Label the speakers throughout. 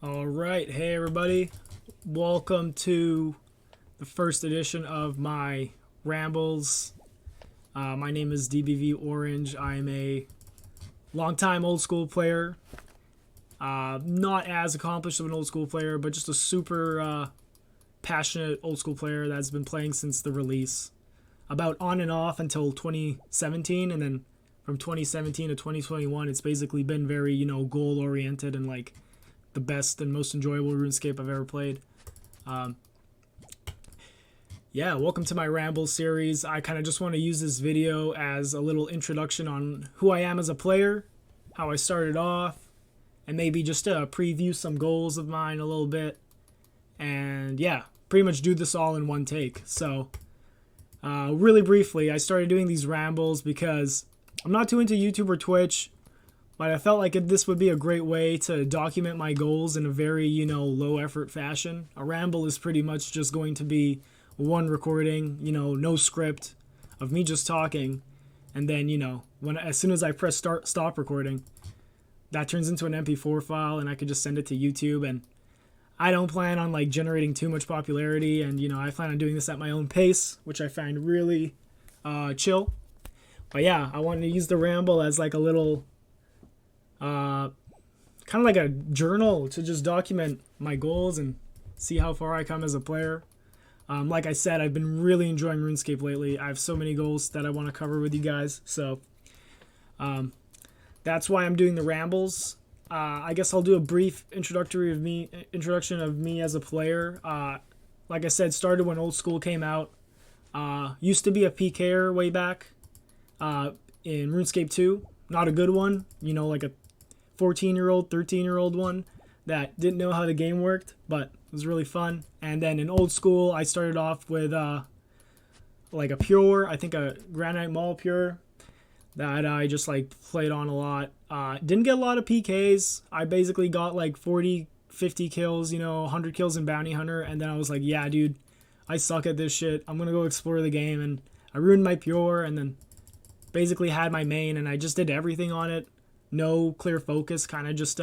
Speaker 1: All right, hey everybody, welcome to the first edition of my Rambles. My name is DBV Orange. I am a longtime old school player, not as accomplished of an old school player, but just a super passionate old school player that's been playing since the release, about on and off until 2017, and then from 2017 to 2021, it's basically been very goal oriented and like the best and most enjoyable RuneScape I've ever played. Um, yeah, welcome to my Ramble series. I kind of just want to use this video as a little introduction on who I am as a player, how I started off, and maybe just to preview some goals of mine a little bit. And yeah, pretty much do this all in one take. So, really briefly, I started doing these rambles because I'm not too into YouTube or Twitch, but I felt like this would be a great way to document my goals in a very, low effort fashion. A ramble is pretty much just going to be one recording, no script of me just talking. And then, as soon as I press stop recording, that turns into an MP4 file and I could just send it to YouTube. And I don't plan on like generating too much popularity. And, I plan on doing this at my own pace, which I find really chill. But yeah, I wanted to use the ramble as like a little kind of like a journal to just document my goals and see how far I come as a player. Like I said, I've been really enjoying RuneScape lately. I have so many goals that I want to cover with you guys, so that's why I'm doing the rambles. I guess I'll do a brief introduction of me as a player. Like I said, started when Old School came out. Used to be a PKer way back in RuneScape 2. Not a good one, like a 14-year-old, 13-year-old one that didn't know how the game worked, but it was really fun. And then in Old School, I started off with like a pure, I think a Granite Mall pure that I just like played on a lot. Didn't get a lot of PKs. I basically got like 40, 50 kills, 100 kills in Bounty Hunter, and then I was like, yeah, dude, I suck at this shit. I'm gonna go explore the game, and I ruined my pure, and then basically had my main, and I just did everything on it. No clear focus, kind of just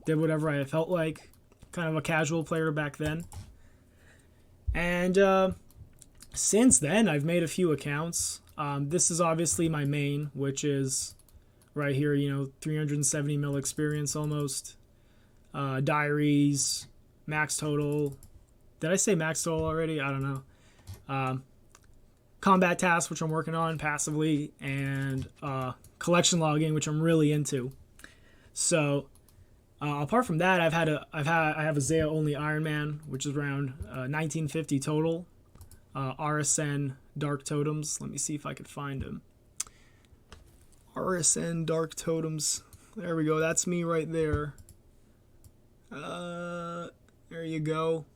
Speaker 1: did whatever I felt like. Kind of a casual player back then. And since then, I've made a few accounts. This is obviously my main, which is right here, 370 mil experience almost. Diaries, max total. Did I say max total already? I don't know. Combat tasks, which I'm working on passively, and collection logging, which I'm really into. So apart from that, I have a Zaya only Iron Man, which is around 1950 total. RSN Dark Totems. Let me see if I could find him. RSN Dark Totems. There we go. That's me right there. There you go.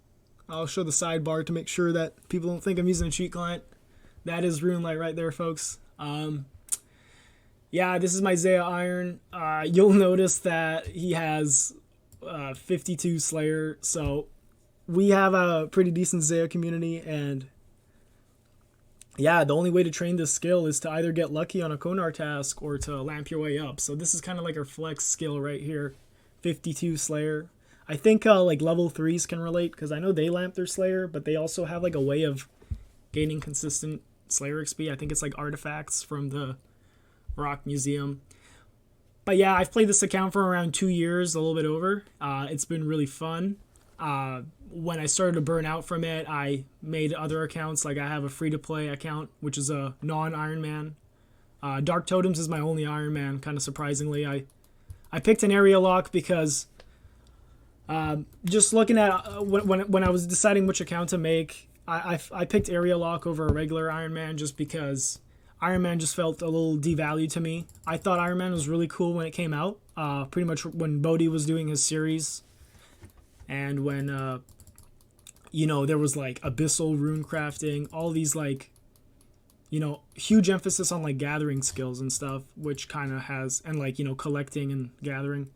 Speaker 1: I'll show the sidebar to make sure that people don't think I'm using a cheat client. That is RuneLight right there, folks. Yeah, this is my Zaya Iron. You'll notice that he has 52 Slayer, so we have a pretty decent Zaya community, and yeah, the only way to train this skill is to either get lucky on a Konar task or to lamp your way up. So this is kind of like our flex skill right here, 52 Slayer. I think like level 3s can relate, because I know they lamp their Slayer, but they also have like a way of gaining consistent Slayer XP. I think it's like artifacts from the Rock Museum. But yeah, I've played this account for around 2 years, a little bit over. It's been really fun. When I started to burn out from it, I made other accounts. Like I have a free-to-play account, which is a non-Iron Man. Dark Totems is my only Iron Man, kind of surprisingly. I picked an area lock because just looking at when I was deciding which account to make, I picked Area Lock over a regular Iron Man just because Iron Man just felt a little devalued to me. I thought Iron Man was really cool when it came out, pretty much when Bodhi was doing his series, and when there was like abyssal rune crafting, all these like huge emphasis on like gathering skills and stuff, which kind of has, and like collecting and gathering.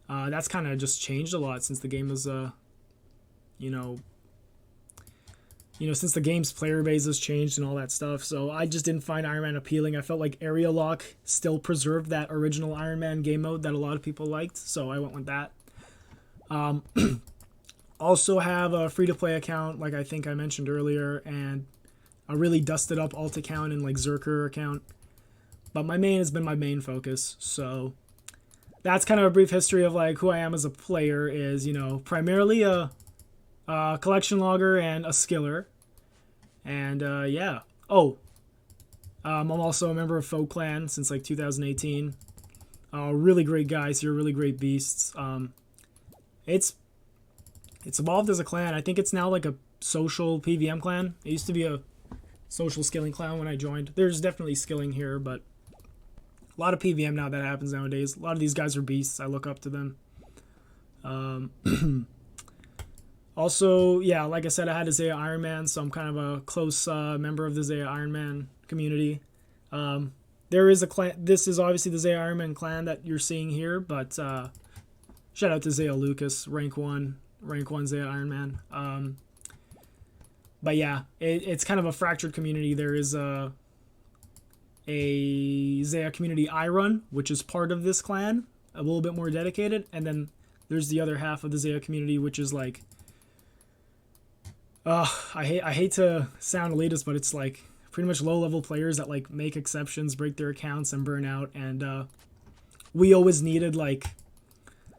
Speaker 1: That's kind of just changed a lot since the game was since the game's player base has changed and all that stuff. So I just didn't find Iron Man appealing. I felt like Area Lock still preserved that original Iron Man game mode that a lot of people liked, so I went with that. Also have a free-to-play account, like I think I mentioned earlier, and a really dusted up alt account and like Zerker account. But my main has been my main focus, so that's kind of a brief history of like who I am as a player. Is, you know, primarily a collection logger and a skiller, and yeah. Oh, I'm also a member of Folk Clan since like 2018. Really great guys here, really great beasts. It's evolved as a clan. I think it's now like a social PVM clan. It used to be a social skilling clan when I joined. There's definitely skilling here, but a lot of PVM now that happens nowadays. A lot of these guys are beasts. I look up to them. Also, yeah, like I said, I had a Zaya Iron Man, so I'm kind of a close member of the Zaya Iron Man community. There is a clan. This is obviously the Zaya Iron Man clan that you're seeing here, but shout out to Zaya Lucas, rank 1 Zaya Iron Man. But yeah, it's kind of a fractured community. There is a Zaya community I run, which is part of this clan, a little bit more dedicated, and then there's the other half of the Zaya community, which is like, I hate to sound elitist, but it's like pretty much low-level players that like make exceptions, break their accounts, and burn out. And we always needed like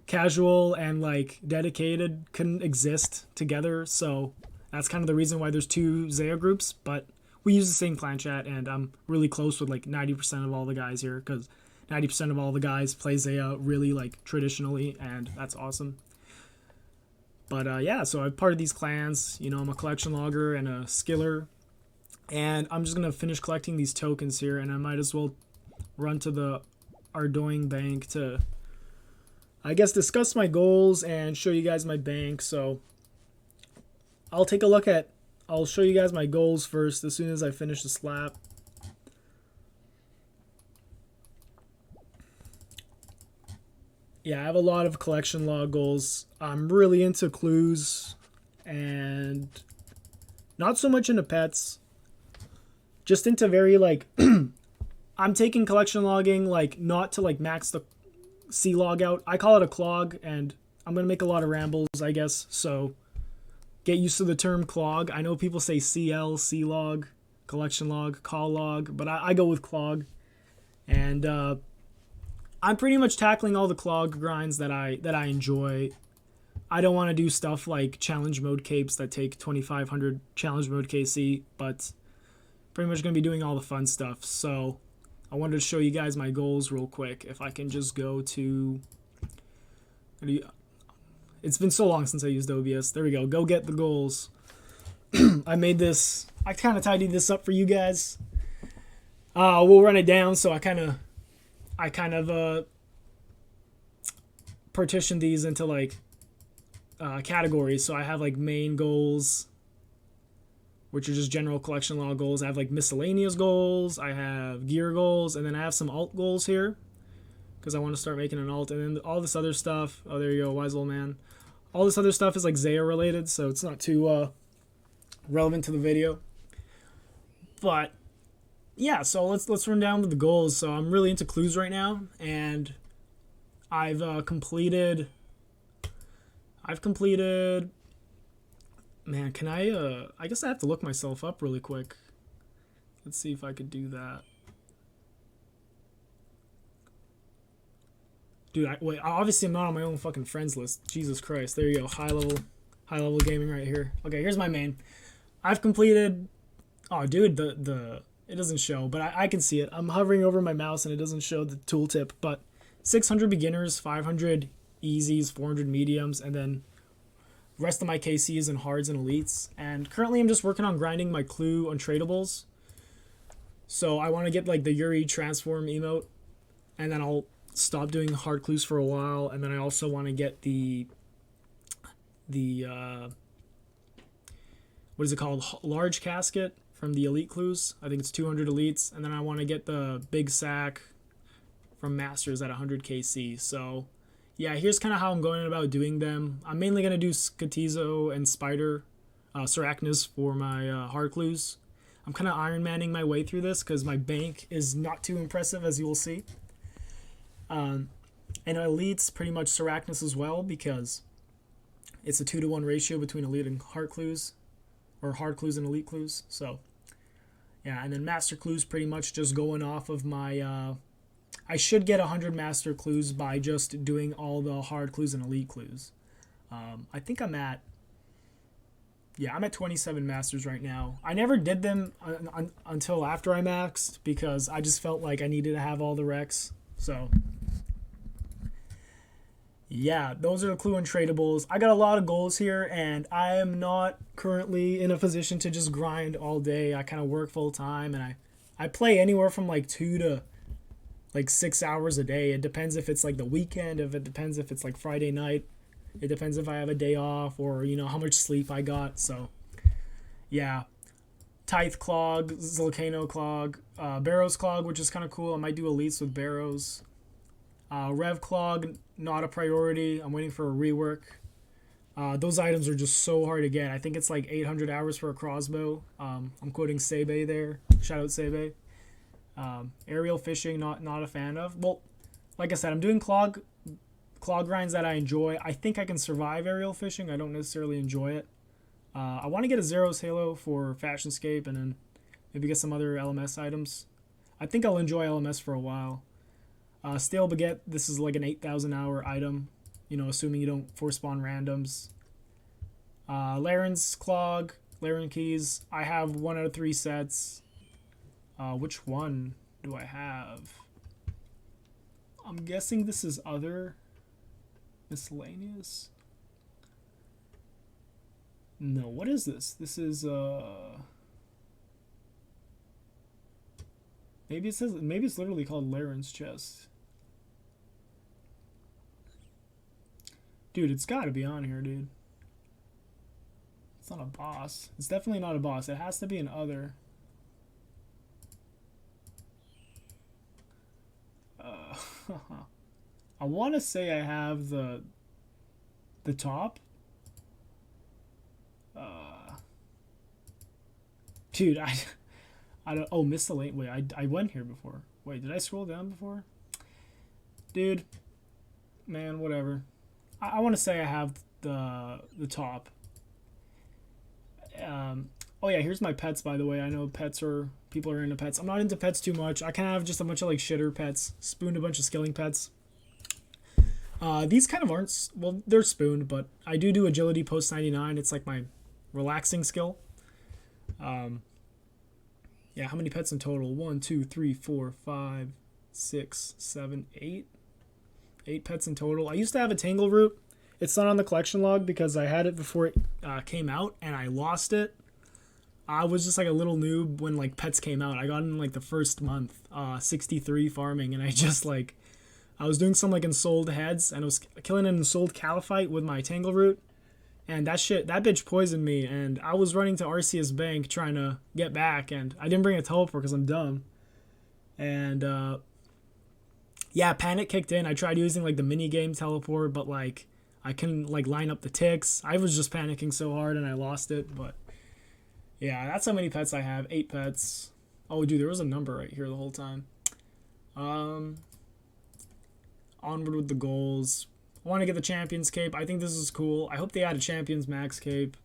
Speaker 1: casual and like dedicated couldn't exist together, so that's kind of the reason why there's two Zaya groups. But we use the same clan chat, and I'm really close with like 90% of all the guys here, because 90% of all the guys play Zaya really like traditionally, and that's awesome. But yeah, so I'm part of these clans. You know, I'm a collection logger and a skiller, and I'm just gonna finish collecting these tokens here, and I might as well run to the Ardoing bank to, I guess, discuss my goals and show you guys my bank. So I'll show you guys my goals first as soon as I finish the slap. Yeah, I have a lot of collection log goals. I'm really into clues and not so much into pets. Just into very like I'm taking collection logging like not to like max the C log out. I call it a clog, and I'm gonna make a lot of rambles, I guess. So get used to the term clog. I know people say CL, C log, collection log, call log, but I go with clog. And I'm pretty much tackling all the clog grinds that I enjoy. I don't want to do stuff like challenge mode capes that take 2500 challenge mode KC, but pretty much going to be doing all the fun stuff. So I wanted to show you guys my goals real quick. If I can just go to... It's been so long since I used OBS. There we go. Go get the goals. I made this... I kind of tidied this up for you guys. We'll run it down, so I kind of partitioned these into like categories. So I have like main goals, which are just general collection log goals. I have like miscellaneous goals, I have gear goals, and then I have some alt goals here because I want to start making an alt. And then all this other stuff, oh, there you go, wise old man. All this other stuff is like Zaya related, so it's not too relevant to the video. But yeah, so let's run down with the goals. So I'm really into clues right now, and I've completed. Man, can I guess I have to look myself up really quick. Let's see if I could do that. Dude, wait, obviously I'm not on my own fucking friends list. Jesus Christ. There you go. High level gaming right here. Okay, here's my main. I've completed... Oh, dude, it doesn't show, but I can see it. I'm hovering over my mouse and it doesn't show the tooltip, but 600 beginners, 500 easies, 400 mediums, and then rest of my KCs and hards and elites. And currently I'm just working on grinding my clue untradables. So I want to get like the Yuri transform emote, and then I'll stop doing hard clues for a while. And then I also want to get the what is it called? Large casket from the elite clues. I think it's 200 elites. And then I want to get the big sack from masters at 100 KC. So yeah, here's kind of how I'm going about doing them. I'm mainly going to do Skatizo and Spider, Sarachnis for my hard clues. I'm kind of Iron Manning my way through this because my bank is not too impressive, as you will see. And elites pretty much Sarachnis as well, because It's a 2-to-1 ratio between elite and hard clues, or hard clues and elite clues. So yeah, and then master clues pretty much just going off of my. I should get 100 master clues by just doing all the hard clues and elite clues. I think I'm at 27 masters right now. I never did them until after I maxed because I just felt like I needed to have all the recs. So yeah, those are the clue and tradables. I got a lot of goals here, and I am not currently in a position to just grind all day. I kind of work full time, and I play anywhere from like 2 to like 6 hours a day. It depends if it's like the weekend, if it depends if it's like Friday night. It depends if I have a day off or, you know, how much sleep I got. So yeah, Tithe Clog, Volcano Clog, Barrows Clog, which is kind of cool. I might do elites with Barrows. Rev Clog, not a priority. I'm waiting for a rework. Those items are just so hard to get. I think it's like 800 hours for a crossbow. I'm quoting Sebe there. Shout out Sebe. Aerial fishing, not a fan of. Well, like I said, I'm doing clog grinds that I enjoy. I think I can survive aerial fishing. I don't necessarily enjoy it. I want to get a Zeros Halo for Fashionscape and then maybe get some other LMS items. I think I'll enjoy LMS for a while. Stale Baguette, this is like an 8,000 hour item, you know, assuming you don't force spawn randoms. Laren's Clog, Laren Keys, I have 1 out of 3 sets. Which one do I have? I'm guessing this is other. Miscellaneous? No, what is this? This is, maybe it says, maybe it's literally called Laren's Chest. Dude, it's gotta be on here, dude. It's not a boss. It's definitely not a boss. It has to be an other. I want to say I have the top. Dude, I don't. Oh, Miscellaneous. Wait, I went here before. Wait, did I scroll down before? Dude, man, whatever. I want to say I have the top. Oh yeah, here's my pets, by the way. I know people are into pets. I'm not into pets too much. I kind of have just a bunch of like shitter pets. Spooned a bunch of skilling pets. These kind of aren't, well, they're spooned, but I do agility post 99. It's like my relaxing skill. Yeah, how many pets in total? 1, 2, 3, 4, 5, 6, 7, 8. 8 pets in total. I used to have a Tangle Root. It's not on the collection log because I had it before it came out and I lost it. I was just like a little noob when like pets came out. I got in like the first month, 63 farming, and I just like, I was doing some like ensouled heads and I was killing an ensouled Caliphite with my Tangle Root. And that bitch poisoned me, and I was running to Arceus Bank trying to get back, and I didn't bring a teleport because I'm dumb. And yeah, panic kicked in. I tried using like the mini game teleport, but like I couldn't like line up the ticks. I was just panicking so hard and I lost it. But yeah, that's how many pets I have. 8 pets. Oh dude, there was a number right here the whole time. Onward with the goals. I want to get the Champions Cape. I think this is cool. I hope they add a Champions Max Cape.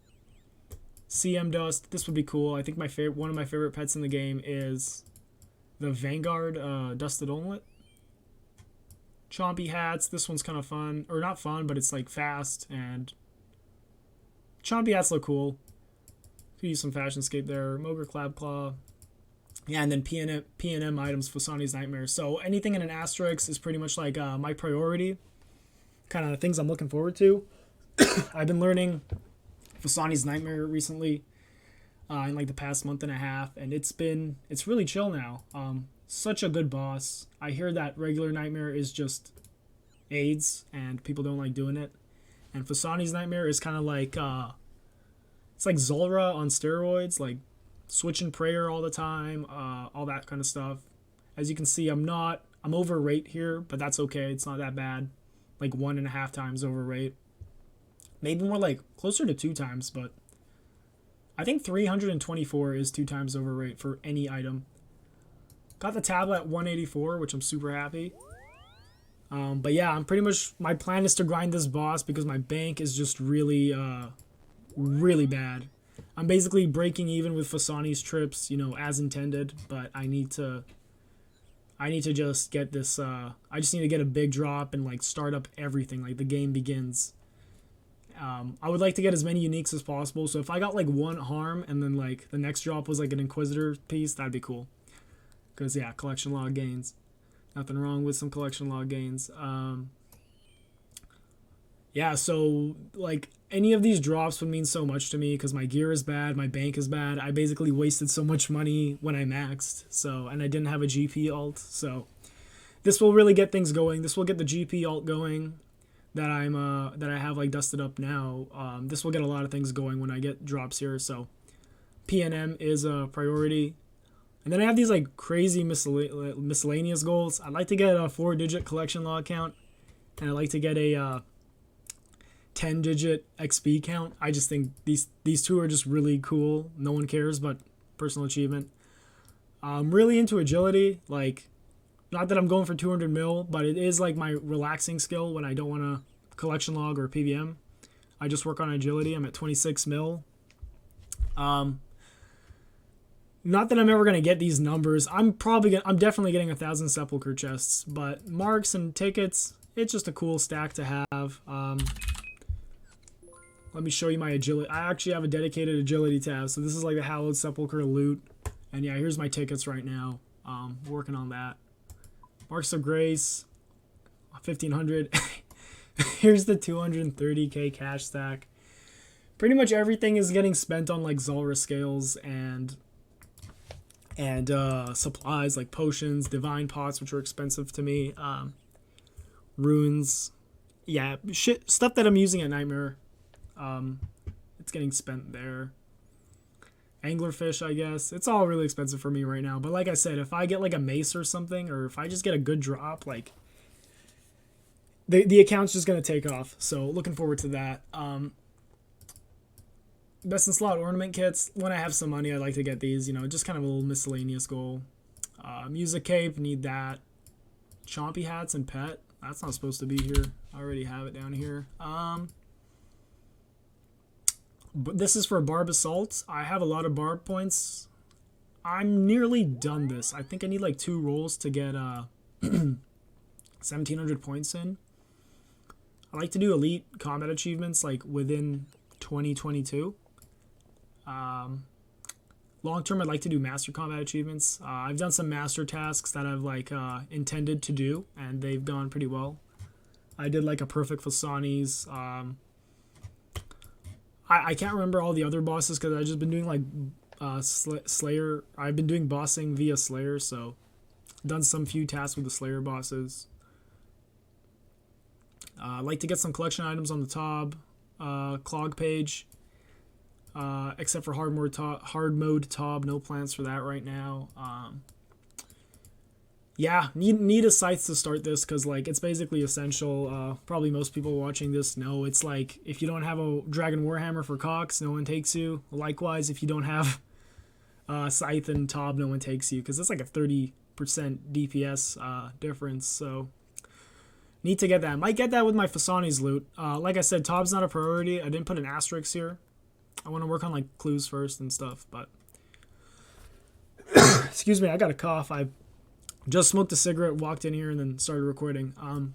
Speaker 1: CM Dust. This would be cool. I think one of my favorite pets in the game is the Vanguard Dusted Omelet. Chompy hats. This one's kind of fun. Or not fun, but it's like fast. And Chompy hats look cool. Could use some Fashionscape there. Mogre Clabclaw. Yeah, and then P&M items, Fasani's Nightmare. So anything in an asterisk is pretty much like my priority. Kind of things I'm looking forward to. I've been learning Fasani's Nightmare recently in like the past month and a half, and it's really chill now. Such a good boss. I hear that regular Nightmare is just AIDS and people don't like doing it, and Fasani's Nightmare is kind of like it's like Zulra on steroids, like switching prayer all the time, all that kind of stuff. As you can see, I'm overrate here, but that's okay. It's not that bad. Like 1.5 times overrate. Maybe more like closer to 2 times, but I think 324 is 2 times overrate for any item. Got the tablet at 184, which I'm super happy. But yeah, I'm pretty much, my plan is to grind this boss because my bank is just really, really bad. I'm basically breaking even with Fasani's trips, as intended, but I need to just get this, I just need to get a big drop and like start up everything, like the game begins. I would like to get as many uniques as possible, so if I got like one harm and then like the next drop was like an Inquisitor piece, that'd be cool. Because yeah, collection log gains. Nothing wrong with some collection log gains. Yeah, so like any of these drops would mean so much to me because my gear is bad, my bank is bad. I basically wasted so much money when I maxed, so, and I didn't have a GP alt, so this will really get things going. This will get the GP alt going that that I have like dusted up now. This will get a lot of things going when I get drops here. So PNM is a priority. And then I have these like crazy miscellaneous goals. I'd like to get a 4-digit collection log count, and I'd like to get a 10-digit XP count. I just think these two are just really cool. No one cares, but personal achievement. I'm really into agility. Like, not that I'm going for 200 mil, but it is like my relaxing skill when I don't want to collection log or PVM. I just work on agility. I'm at 26 mil. Not that I'm ever gonna get these numbers. I'm definitely getting 1,000 sepulcher chests, but marks and tickets, it's just a cool stack to have. Let me show you my agility. I actually have a dedicated agility tab, so this is like the hallowed sepulcher loot. And yeah, here's my tickets right now. Working on that. Marks of Grace, 1,500. Here's the 230k cash stack. Pretty much everything is getting spent on like Zulrah scales and supplies like potions, divine pots, which are expensive to me, runes, yeah, stuff that I'm using at Nightmare. It's getting spent there. Anglerfish, I guess. It's all really expensive for me right now. But like I said, if I get like a mace or something, or if I just get a good drop, like the account's just gonna take off. So looking forward to that. Best in slot ornament kits. When I have some money, I like to get these. Just kind of a little miscellaneous goal. Music cape, need that. Chompy hats and pet. That's not supposed to be here. I already have it down here. But this is for Barb Assault. I have a lot of Barb points. I'm nearly done this. I think I need like 2 rolls to get 1,700 points in. I like to do elite combat achievements like within 2022. Long term, I'd like to do master combat achievements. I've done some master tasks that I've like intended to do, and they've gone pretty well. I did like a perfect Fasani's. I can't remember all the other bosses because I've just been doing like Slayer. I've been doing bossing via Slayer, so done some few tasks with the Slayer bosses. I like to get some collection items on the Tob clog page. Except for hard mode Tob, no plans for that right now. Yeah, need a scythe to start this because like it's basically essential. Probably most people watching this know it's like if you don't have a Dragon Warhammer for Cox, no one takes you. Likewise, if you don't have scythe and Tob, no one takes you because it's like a 30% DPS difference. So need to get that. Might get that with my Fasani's loot. Like I said, Tob's not a priority. I didn't put an asterisk here. I want to work on like clues first and stuff, but excuse me, I got a cough. I just smoked a cigarette, walked in here, and then started recording. And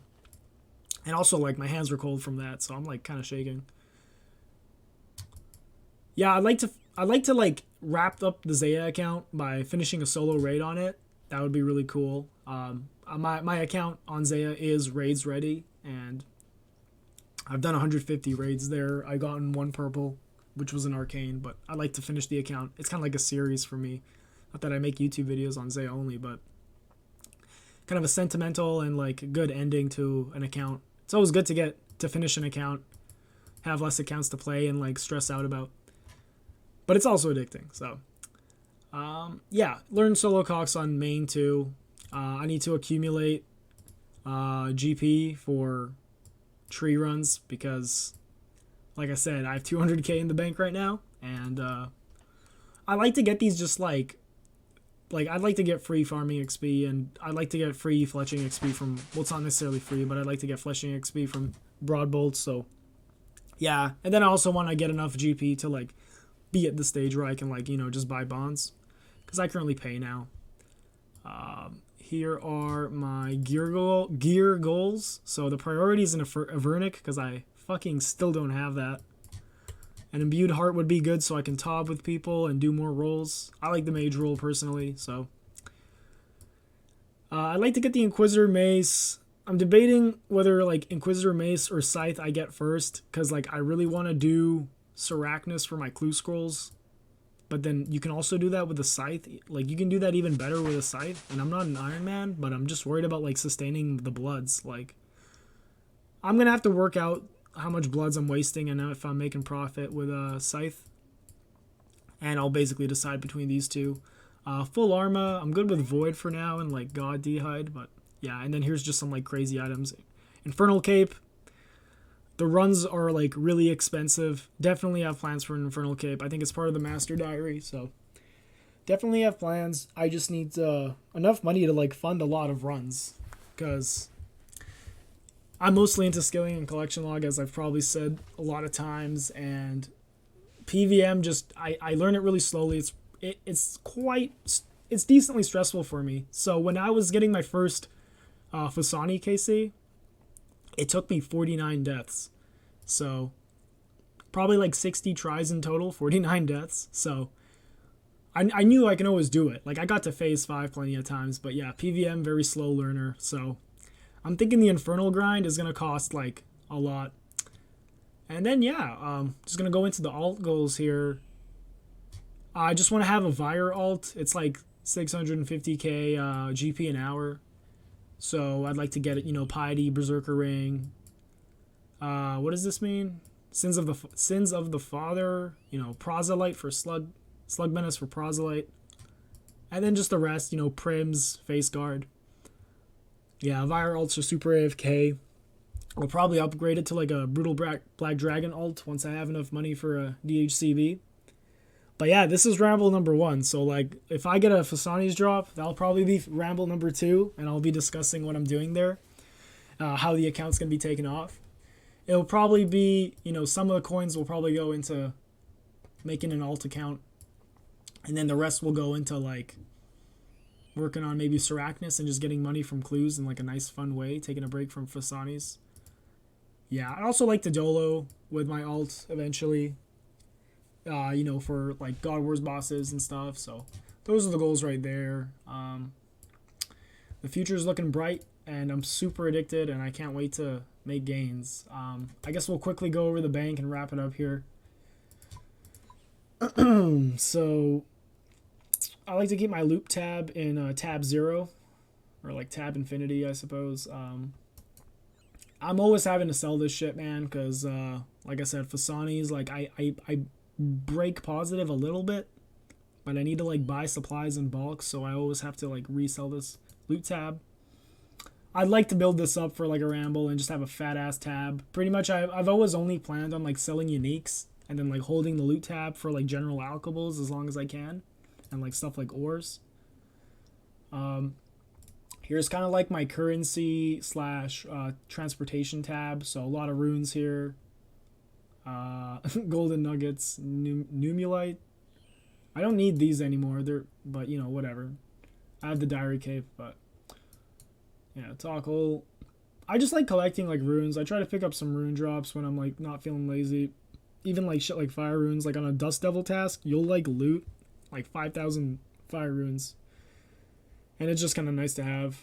Speaker 1: also like my hands were cold from that, so I'm like kind of shaking. Yeah, I'd like to like wrap up the Zaya account by finishing a solo raid on it. That would be really cool. My account on Zaya is raids ready, and I've done 150 raids there. I gotten 1 purple, which was an arcane, but I'd like to finish the account. It's kind of like a series for me. Not that I make YouTube videos on Zaya only, but kind of a sentimental and like good ending to an account. It's always good to finish an account, have less accounts to play and like stress out about. But it's also addicting, so yeah, learn solo Cox on main too. I need to accumulate GP for tree runs because like I said, I have 200k in the bank right now, and I like to get these just like like I'd like to get free farming XP, and I'd like to get free fletching XP from, well, it's not necessarily free, but I'd like to get fletching XP from broad bolts. So yeah, and then I also want to get enough GP to like be at the stage where I can like, you know, just buy bonds, because I currently pay now. Here are my gear goals. So the priority is in a Vernic, because I fucking still don't have that. An imbued heart would be good so I can top with people and do more rolls. I like the mage roll personally, so. I'd like to get the Inquisitor Mace. I'm debating whether like Inquisitor Mace or Scythe I get first, because like I really want to do Sarachnis for my clue scrolls. But then you can also do that with a Scythe. Like you can do that even better with a Scythe. And I'm not an Iron Man, but I'm just worried about like sustaining the bloods. Like I'm going to have to work out how much bloods I'm wasting and if I'm making profit with a Scythe. And I'll basically decide between these two. Full Armor, I'm good with Void for now and like God Dehide, but yeah, and then here's just some like crazy items. Infernal Cape. The runs are like really expensive. Definitely have plans for an Infernal Cape. I think it's part of the Master Diary, so definitely have plans. I just need enough money to like fund a lot of runs, because I'm mostly into skilling and collection log, as I've probably said a lot of times, and PVM just I learn it really slowly. It's decently stressful for me. So when I was getting my first Fasani KC, it took me 49 deaths. So probably like 60 tries in total, 49 deaths. So I knew I can always do it. Like I got to phase 5 plenty of times, but yeah, PVM, very slow learner. So I'm thinking the Infernal grind is going to cost like a lot. And then yeah, just going to go into the alt goals here. I just want to have a Vire alt. It's like 650k GP an hour. So I'd like to get it, you know, Piety, Berserker Ring. What does this mean? Sins of the Father, you know, Proselyte for Slug Menace for Proselyte. And then just the rest, you know, Prims, Face Guard. Yeah, Vire alts are super AFK. I'll probably upgrade it to like a Brutal Black Dragon alt once I have enough money for a DHCB. But yeah, this is Ramble number 1. So like, if I get a Fasani's drop, that'll probably be Ramble number 2, and I'll be discussing what I'm doing there, how the account's gonna be taken off. It'll probably be, you know, some of the coins will probably go into making an alt account, and then the rest will go into like working on maybe Sarachnis and just getting money from clues in like a nice fun way, taking a break from Fasani's. Yeah, I'd also like to Dolo with my alt eventually. You know, for like God Wars bosses and stuff. So those are the goals right there. The future is looking bright, and I'm super addicted, and I can't wait to make gains. I guess we'll quickly go over the bank and wrap it up here. So I like to keep my loop tab in tab 0, or like tab infinity, I suppose. I'm always having to sell this shit, man, because like I said, Fasani's, like I break positive a little bit, but I need to like buy supplies in bulk, so I always have to like resell this loot tab. I'd like to build this up for like a Ramble and just have a fat ass tab. Pretty much I've always only planned on like selling uniques and then like holding the loot tab for like general alchables as long as I can, and like stuff like ores. Here's kind of like my currency slash transportation tab, so a lot of runes here. Golden nuggets, numulite. I don't need these anymore. But you know, whatever. I have the diary cave, but yeah, Toggle. I just like collecting like runes. I try to pick up some rune drops when I'm like not feeling lazy. Even like shit like fire runes. Like on a Dust Devil task, you'll like loot like 5,000 fire runes, and it's just kind of nice to have.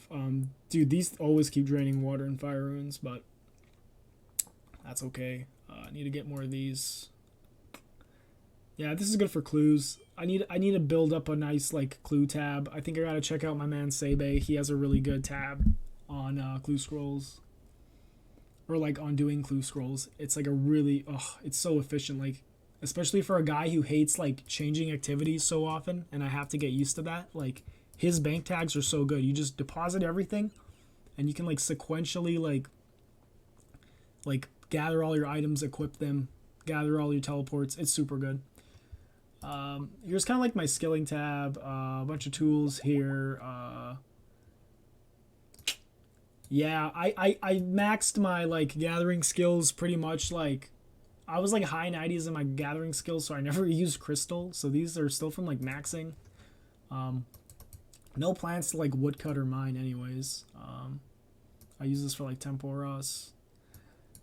Speaker 1: Dude, these always keep draining water in fire runes, but that's okay. I need to get more of these. Yeah, this is good for clues. I need to build up a nice like clue tab. I think I gotta check out my man Sebe. He has a really good tab on clue scrolls, or like on doing clue scrolls. It's like a really it's so efficient. Like especially for a guy who hates like changing activities so often, and I have to get used to that. Like his bank tags are so good. You just deposit everything, and you can like sequentially like gather all your items, equip them, gather all your teleports. It's super good. Here's kind of like my skilling tab, a bunch of tools here. Yeah, I maxed my like gathering skills pretty much. Like I was like high 90s in my gathering skills, so I never used crystal. So these are still from like maxing. Um, no plans to like woodcut or mine anyways. I use this for like temporos.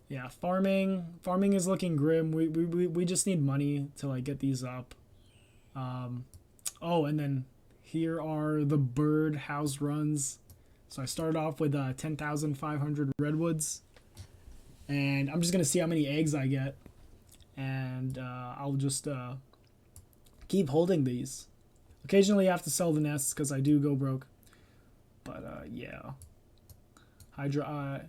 Speaker 1: Yeah, farming is looking grim. We just need money to like get these up. Oh, and then here are the bird house runs. So I started off with 10,500 redwoods, and I'm just gonna see how many eggs I get, and I'll just keep holding these. Occasionally I have to sell the nests because I do go broke, but yeah. Hydra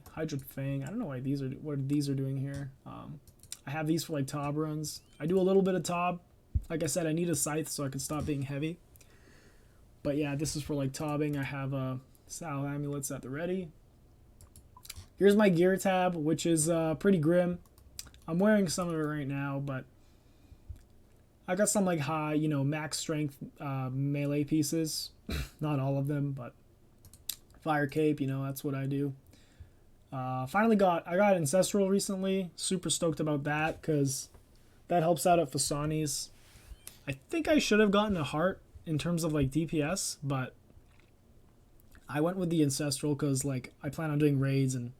Speaker 1: Fang. I don't know why what these are doing here. I have these for like Tob runs. I do a little bit of Tob. Like I said, I need a scythe so I can stop being heavy. But yeah, this is for like tobbing. I have Sal amulets at the ready. Here's my gear tab, which is pretty grim. I'm wearing some of it right now, but I got some like high, max strength melee pieces. Not all of them, but fire cape, that's what I do. I got ancestral recently. Super stoked about that because that helps out at Fasani's. I think I should have gotten a heart in terms of like DPS, but I went with the ancestral because like I plan on doing raids and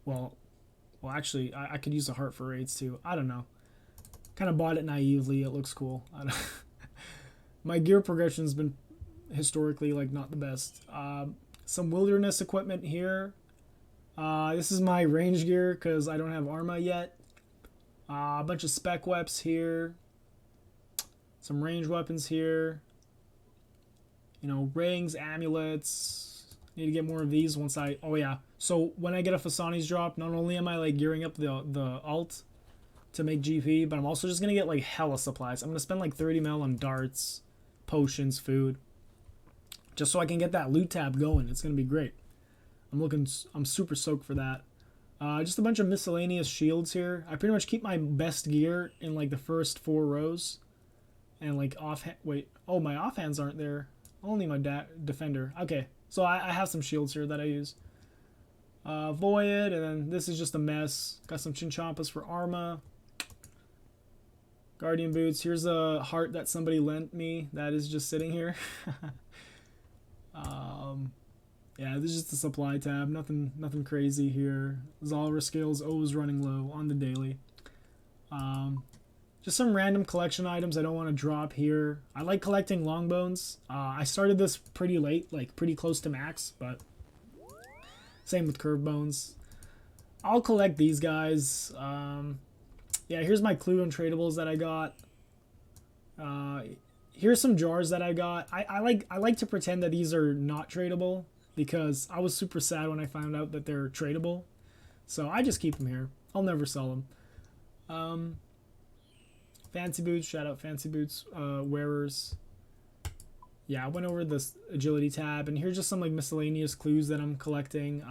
Speaker 1: well actually I could use a heart for raids too. I don't know. Kind of bought it naively. It looks cool. My gear progression's been historically like not the best. Some wilderness equipment here. This is my range gear because I don't have Arma yet. A bunch of spec weps here. Some range weapons here. Rings, amulets. Need to get more of these once I... Oh, yeah. So when I get a Fasani's drop, not only am I like gearing up the alt to make GP, but I'm also just going to get like hella supplies. I'm going to spend like 30 mil on darts, potions, food. Just so I can get that loot tab going. It's going to be great. I'm super stoked for that. Just a bunch of miscellaneous shields here. I pretty much keep my best gear in like the first 4 rows. And like offhand, my offhands aren't there. Only my defender. Okay, so I have some shields here that I use. Void, and then this is just a mess. Got some Chinchompas for Arma. Guardian boots. Here's a heart that somebody lent me that is just sitting here. Yeah, this is just a supply tab. Nothing crazy here. Zalra skills always running low on the daily. Just some random collection items I don't want to drop here. I like collecting longbones. I started this pretty late, like pretty close to max, but same with curve bones. I'll collect these guys. Yeah, here's my clue and tradables that I got. Here's some jars that I got. I like to pretend that these are not tradable because I was super sad when I found out that they're tradable. So I just keep them here. I'll never sell them. Fancy boots, shout out fancy boots wearers. Yeah, I went over this agility tab, and here's just some like miscellaneous clues that I'm collecting.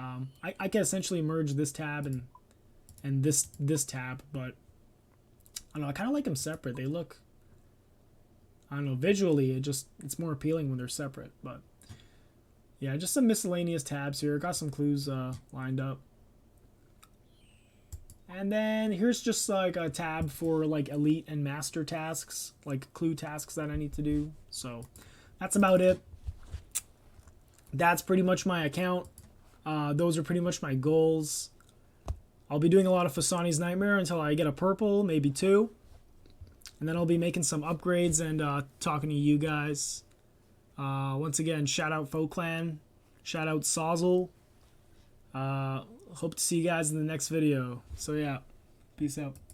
Speaker 1: I can essentially merge this tab and this tab, but I don't know. I kind of like them separate. They look, I don't know, visually it's more appealing when they're separate. But yeah, just some miscellaneous tabs here. Got some clues lined up. And then here's just like a tab for like elite and master tasks, like clue tasks that I need to do. So that's about it. That's pretty much my account. Those are pretty much my goals. I'll be doing a lot of Fasani's Nightmare until I get a purple, maybe 2. And then I'll be making some upgrades and talking to you guys. Once again, shout out FoClan. Shout out Sawzle. Hope to see you guys in the next video. So yeah, peace out.